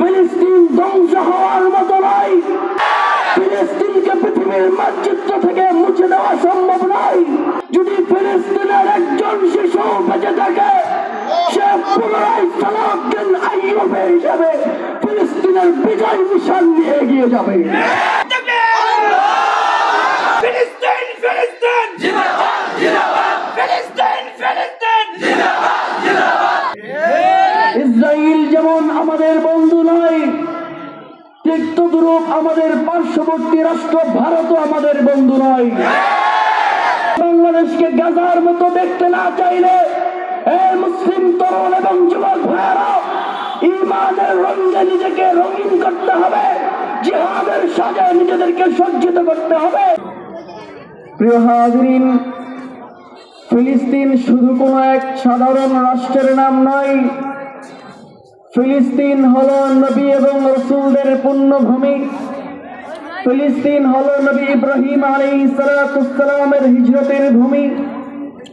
ফিলিস্তিন ধ্বংস হওয়ার মতো নয়। ফিলিস্তিনকে পৃথিবীর মানচিত্র থেকে মুছে দেওয়া সম্ভব নয়। যদি ফিলিস্তিনের একজন শিশু বেঁচে থাকে, সে পুনরায় সালাউদ্দিন আইয়ুবী হিসেবে ফিলিস্তিনের বিজয় মিশন নিয়ে এগিয়ে যাবে। ফিলিস্তিন ফিলিস্তিন জিন্দাবাদ জিন্দাবাদ ফিলিস্তিন ফিলিস্তিন জিন্দাবাদ জিন্দাবাদ। ইসরায়েল যেমন আমাদের বন্ধু নয়, ঠিক তদ্রূপ আমাদের পার্শ্ববর্তী রাষ্ট্র ভারতও আমাদের বন্ধু নয়। বাংলাদেশকে গাজার মতো দেখতে না চাইলে এই মুসলিম তরুণ এবং যুবক ভাইয়েরা ঈমানের রঙে নিজেকে রঙিন করতে হবে, জিহাদের সাজে নিজেদেরকে সজ্জিত করতে হবে। প্রিয় হাজিরিন, ফিলিস্তিন শুধু কোনো এক সাধারণ রাষ্ট্রের নাম নয়। ফিলিস্তিন হলো নবী এবং রাসূলদের পুণ্যভূমি। ফিলিস্তিন হলো নবী ইব্রাহিম আলাইহিস সালামের হিজরতের ভূমি।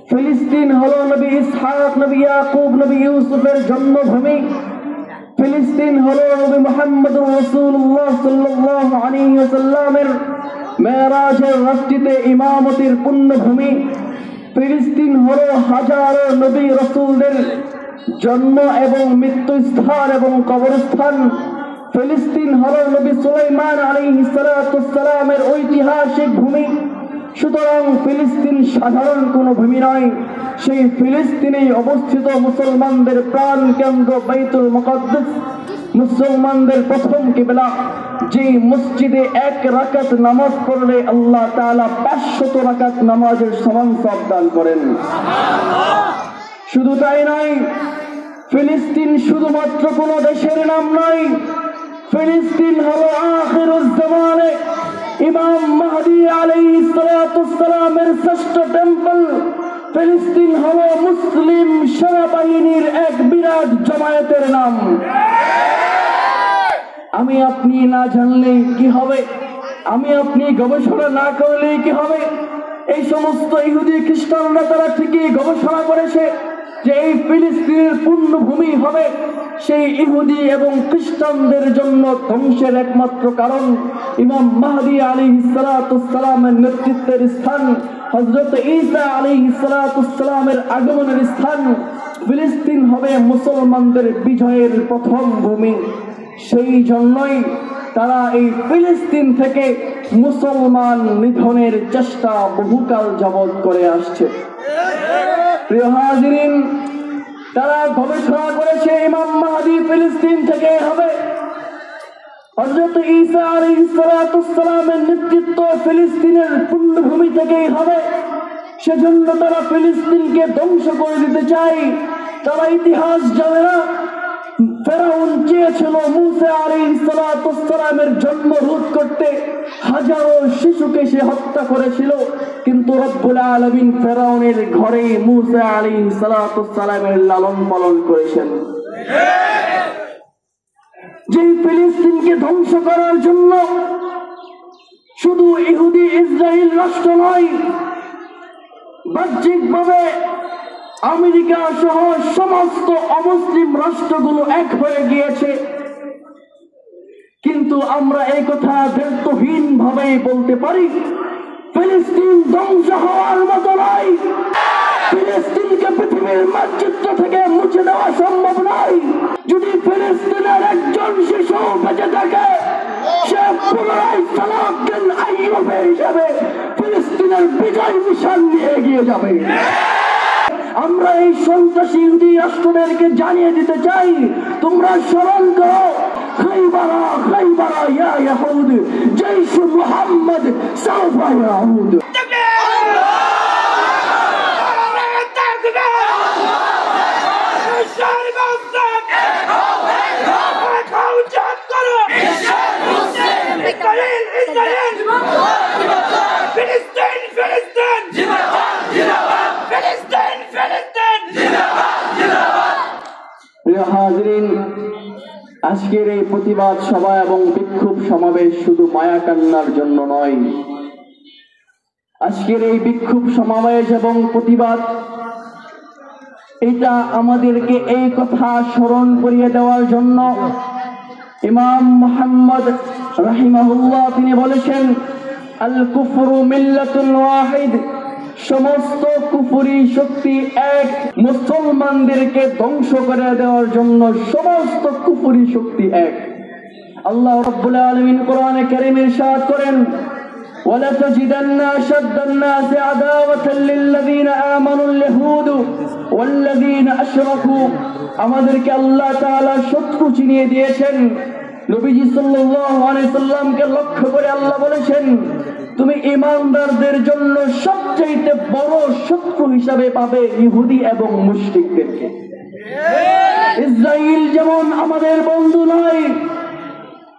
ফিলিস্তিন হলো নবী ইসহাক, নবী ইয়াকুব, নবী ইউসুফের জন্মভূমি। ফিলিস্তিন হলো নবী মুহাম্মদুর রাসূলুল্লাহ সাল্লাল্লাহু আলাইহি ওয়াসাল্লামের মেরাজের রাত্রিতে ইমামতির পুণ্যভূমি। ফিলিস্তিন হলো হাজারো নবী রাসূলদের জন্ম এবং মৃত্যুস্থান এবং কবরস্থান। ফিলিস্তিন হলো নবী সুলাইমান আলাইহিস সালামের ঐতিহাসিক ভূমি। সুতরাং ফিলিস্তিন সাধারণ কোনো ভূমি নয়, সেই ফিলিস্তিনেই অবস্থিত মুসলমানদের প্রাণ কেন্দ্র বাইতুল মুকাদ্দাস, মুসলমানদের প্রথম কিবলা, যে মসজিদে এক রাকাত নামাজ পড়লে আল্লাহ তাআলা 500 রাকাত নামাজের সমান সওয়াব দান করেন। শুধু তাই নয়, ফিলিস্তিন শুধুমাত্র কোনো দেশের নাম নয়। ফিলিস্তিন হলো আখিরুজ জামানে ইমাম মাহদী আলাইহিস সালামের শ্রেষ্ঠ টেম্পল। ফিলিস্তিন হলো মুসলিম সেনাবাহিনীর এক বিরাট জমায়েতের নাম। আমি আপনি না জানলে কি হবে, আমি আপনি গবেষণা না করলে কি হবে? এই সমস্ত ইহুদি খ্রিস্টানরা তারা ঠিকই গবেষণা করেছে যে এই ফিলিস্তিনের পুণ্যভূমি হবে সেই ইহুদি এবং খ্রিস্টানদের জন্য ধ্বংসের একমাত্র কারণ ইমাম মাহদী আলাইহিস সালামের নেতৃত্বের স্থান, হযরত ঈসা আলাইহিস সালামের আগমনের স্থান। ফিলিস্তিন হবে মুসলমানদের বিজয়ের প্রথম ভূমি। সেই জন্যই তারা এই ফিলিস্তিন থেকে মুসলমান নিধনের চেষ্টা বহুকাল যাবৎ করে আসছে। প্রিয় হাজিরিন, তারা গবেষণা করেছে ইমাম মাহদী ফিলিস্তিন থেকে হবে, হযরত ঈসা আলাইহিস সালামের নেতৃত্ব ফিলিস্তিনের পুণ্যভূমি থেকেই হবে। সেজন্য তারা ফিলিস্তিনকে ধ্বংস করে দিতে চায়। তারা ইতিহাস জানে না, ফেরাউন চেয়েছিল মূসা আলাইহিস সালামের জন্ম রোধ করতে, হাজারো শিশুকে সে হত্যা করেছিল, কিন্তু রব্বুল আলামিন ফেরাউনের ঘরে মূসা আলাইহিস সালামের লালন পালন করেছেন। যে ফিলিস্তিনকে ধ্বংস করার জন্য শুধু ইহুদি ইসরায়েল রাষ্ট্র নয়, বাহ্যিকভাবে আমেরিকা সহ সমস্ত অমুসলিম রাষ্ট্রগুলো এক হয়ে গিয়েছে, কিন্তু আমরা এই কথা দ্ব্যর্থহীন ভাবে বলতে পারি ফিলিস্তিন ধ্বংস হওয়ার মতো নয়। ফিলিস্তিনকে পৃথিবীর মানচিত্র থেকে মুছে দেওয়া সম্ভব নয়। যদি ফিলিস্তিনের একজন শিশু বেঁচে থাকে, সে পুনরায় সালাউদ্দিন আইয়ুবী হিসেবে ফিলিস্তিনের বিজয় মিশন নিয়ে এগিয়ে যাবে। আমরা এই সন্ত্রাসী ইহুদি রাষ্ট্রদেরকে জানিয়ে দিতে চাই, তোমরা স্মরণ করো খাইবারা খাইবারা ইয়া ইয়াহুদ জৈশ মুহাম্মদ সাউফা ইয়াউদ। আজকের এই প্রতিবাদ সভা এবং বিক্ষোভ সমাবেশ শুধু মায়া কান্নার জন্য নয়। আজকের এই বিক্ষোভ সমাবেশ এবং প্রতিবাদ এটা আমাদেরকে এই কথা স্মরণ করিয়ে দেওয়ার জন্য ইমাম মুহাম্মদ রাহিমাহুল্লাহ তিনি বলেছেন, আল কুফরু মিল্লাতুন ওয়াহিদ, সমস্ত কুফরি শক্তি এক। মুসলমানদেরকে ধ্বংস করে দেওয়ার জন্য সমস্ত কুফরি শক্তি এক। আল্লাহ রাব্বুল আলামিন কোরআনে কারীমে ইরশাদ করেন, ওয়ালা তাজিদান্না আশাদ্দান নাসি আদাওয়াতাল লিল্লাযীনা আমানুল ইয়াহুদু ওয়াল্লাযীনা আশরাকু। আমাদেরকে আল্লাহ তাআলা শত্রু চিনিয়ে দিয়েছেন। নবীজি সাল্লাল্লাহু আলাইহি সাল্লামকে লক্ষ্য করে আল্লাহ বলেছেন, তুমি ঈমানদারদের জন্য সবচেয়ে বড় শত্রু হিসাবে পাবে ইহুদি এবং মুশরিকদেরকে। ইসরাইল যেমন আমাদের বন্ধু নয়,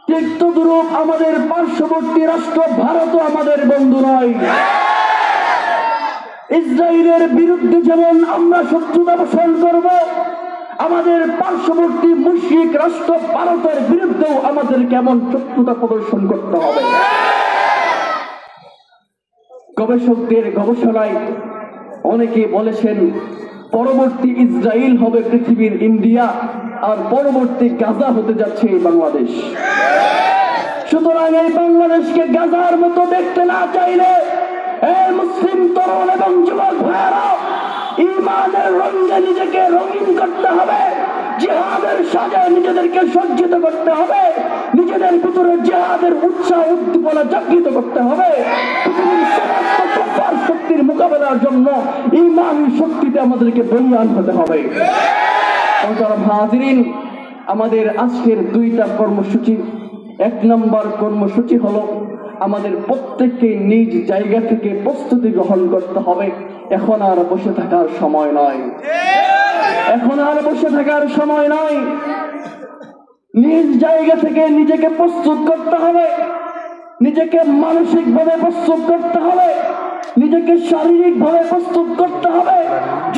ঠিক তদ্রূপ আমাদের পার্শ্ববর্তী রাষ্ট্র ভারতও আমাদের বন্ধু নয়। ইসরায়েলের বিরুদ্ধে যেমন আমরা শত্রুতা পোষণ করব, আমাদের পার্শ্ববর্তী মুশরিক রাষ্ট্র ভারতের বিরুদ্ধেও আমাদের কেমন শত্রুতা প্রদর্শন করতে হবে। গবেষকদের গবেষণায় অনেকে বলেছেন, পরবর্তী ইসরায়েল হবে পৃথিবীর ইন্ডিয়া, আর পরবর্তী গাজা হতে যাচ্ছে এই বাংলাদেশ। সুতরাং এই বাংলাদেশকে গাজার মতো দেখতে না চাইলে মুসলিম তরুণ এবং যুবক ভাইয়েরা ঈমানের রঙে নিজেকে রঙিন করতে হবে, জিহাদের সাজায় নিজেদেরকে সজ্জিত করতে হবে, নিজেদের ভিতরে জিহাদের উৎসাহ উদ্দীপনা জাগৃত করতে হবে। পৃথিবীর সমস্ত কুফার শক্তির মোকাবেলার জন্য ঈমানী শক্তিতে আমাদেরকে বলিয়ান হতে হবে। হাজিরিন, আমাদের আজকের দুইটা কর্মসূচি। এক নম্বর কর্মসূচি হলো আমাদের প্রত্যেককে নিজ জায়গা থেকে প্রস্তুতি গ্রহণ করতে হবে। এখন আর বসে থাকার সময় নয়, এখন আর বসে থাকার সময় নয়। নিজ জায়গা থেকে নিজেকে প্রস্তুত করতে হবে, নিজেকে মানসিকভাবে প্রস্তুত করতে হবে, নিজেকে শারীরিকভাবে প্রস্তুত করতে হবে।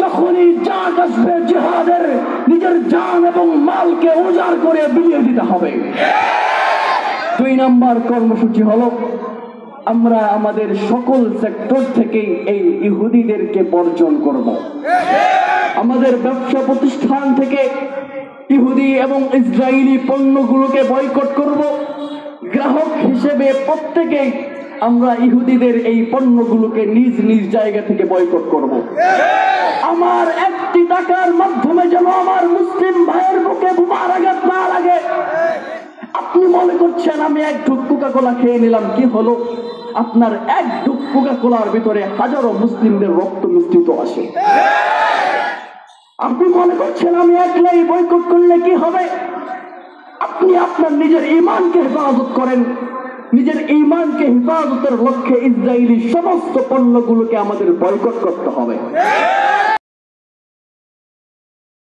যখনই জাগ আসবে জিহাদের, নিজের জান এবং মালকে উজাড় করে বিলিয়ে দিতে হবে। দুই নম্বর কর্মসূচি হলো আমরা আমাদের সকল সেক্টর থেকে এই ইহুদিদেরকে বর্জন করব। আমাদের ব্যবসা প্রতিষ্ঠান থেকে ইহুদি এবং ইসরায়েলি পণ্যগুলোকে বয়কট করব। গ্রাহক হিসেবে প্রত্যেকেই আমরা ইহুদিদের এই পণ্যগুলোকে নিজ নিজ জায়গা থেকে বয়কট করব। আমার একটি টাকার মাধ্যমে যেন আমার মুসলিম ভাইয়ের বুকে বোমার আঘাত না লাগে। আপনি মনে করছেন আমি এক ঢুক কোকা-কোলা খেয়ে নিলাম, কি হলো? আপনার এক ঢুক কোকা-কোলার ভিতরে হাজারো মুসলিমদের রক্ত মিশ্রিত আসে। আপনি মনে করছেন আমি একলাই বয়কট করলে কি হবে? আপনি আপনার নিজের ঈমানকে হেফাজত করেন। নিজের ঈমানকে হেফাজতের লক্ষ্যে ইসরায়েলি সমস্ত পণ্যগুলোকে আমাদের বয়কট করতে হবে।